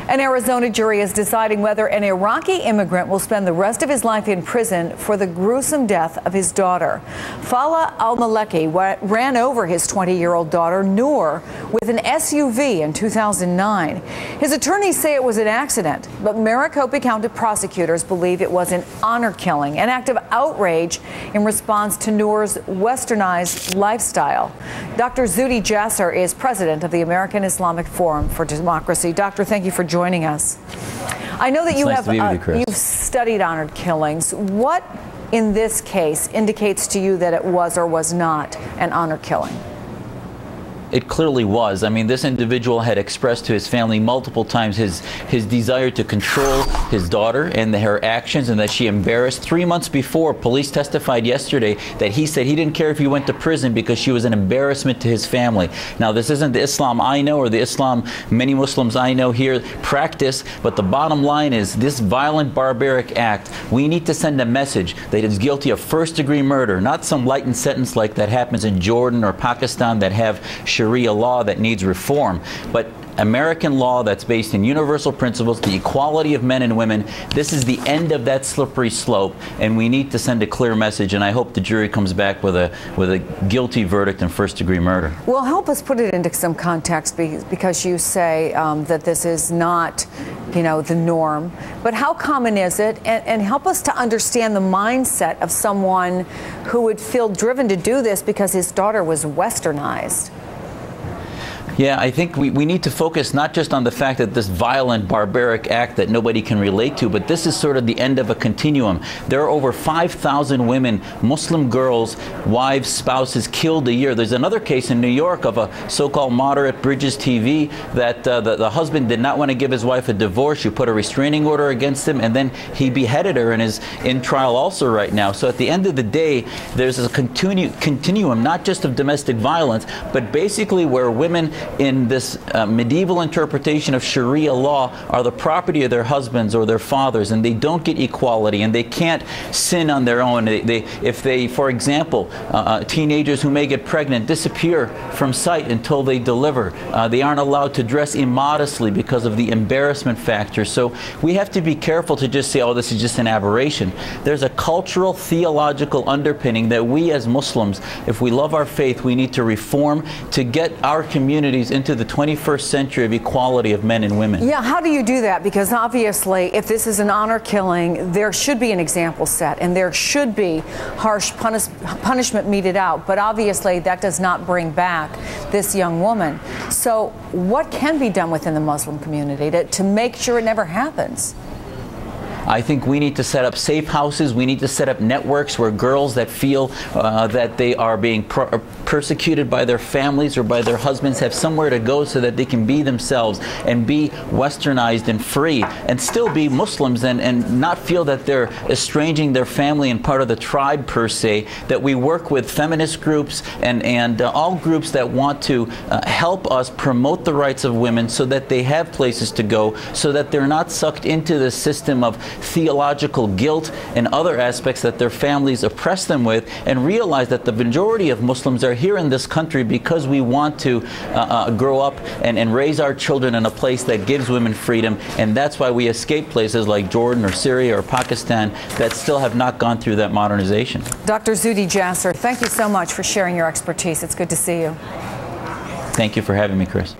An Arizona jury is deciding whether an Iraqi immigrant will spend the rest of his life in prison for the gruesome death of his daughter. Faleh Almaleki ran over his 20-year-old daughter, Noor, with an SUV in 2009. His attorneys say it was an accident, but Maricopa County prosecutors believe it was an honor killing, an act of outrage in response to Noor's westernized lifestyle. Dr. Zuhdi Jasser is president of the American Islamic Forum for Democracy. Doctor, thank you for joining us. I know that you've studied honored killings. What in this case indicates to you that it was or was not an honor killing? It clearly was. I mean, this individual had expressed to his family multiple times his desire to control his daughter and her actions, and that she embarrassed. 3 months before, police testified yesterday that he said he didn't care if he went to prison because she was an embarrassment to his family. Now, this isn't the Islam I know or the Islam many Muslims I know here practice, but the bottom line is this violent, barbaric act, we need to send a message that it's guilty of first-degree murder, not some lightened sentence like that happens in Jordan or Pakistan that have Sharia law that needs reform, but American law that's based in universal principles, the equality of men and women. This is the end of that slippery slope, and we need to send a clear message, and I hope the jury comes back with a guilty verdict in first-degree murder. Well, help us put it into some context, because you say that this is not, the norm, but how common is it? And help us to understand the mindset of someone who would feel driven to do this because his daughter was westernized. Yeah, I think we need to focus not just on the fact that this violent, barbaric act that nobody can relate to, but this is sort of the end of a continuum. There are over 5,000 women, Muslim girls, wives, spouses killed a year. There's another case in New York of a so-called moderate Bridges TV that the husband did not want to give his wife a divorce. She put a restraining order against him, and then he beheaded her and is in trial also right now. So at the end of the day, there's a continuum, not just of domestic violence, but basically where women in this medieval interpretation of Sharia law are the property of their husbands or their fathers, and they don't get equality, and they can't sin on their own. If they, for example, teenagers who may get pregnant disappear from sight until they deliver. They aren't allowed to dress immodestly because of the embarrassment factor. So we have to be careful to just say, oh, this is just an aberration. There's a cultural, theological underpinning that we as Muslims, if we love our faith, we need to reform to get our communities into the 21st century of equality of men and women. Yeah, how do you do that? Because obviously, if this is an honor killing, there should be an example set, and there should be harsh punishment meted out. But obviously, that does not bring back this young woman. So what can be done within the Muslim community to make sure it never happens? I think we need to set up safe houses. We need to set up networks where girls that feel that they are being persecuted by their families or by their husbands have somewhere to go so that they can be themselves and be westernized and free and still be Muslims and not feel that they're estranging their family and part of the tribe per se. That we work with feminist groups and all groups that want to help us promote the rights of women so that they have places to go, so that they're not sucked into the system of theological guilt and other aspects that their families oppress them with, and realize that the majority of Muslims are here in this country because we want to grow up and raise our children in a place that gives women freedom, and that's why we escape places like Jordan or Syria or Pakistan that still have not gone through that modernization. Dr. Zuhdi Jasser, thank you so much for sharing your expertise. It's good to see you. Thank you for having me, Chris.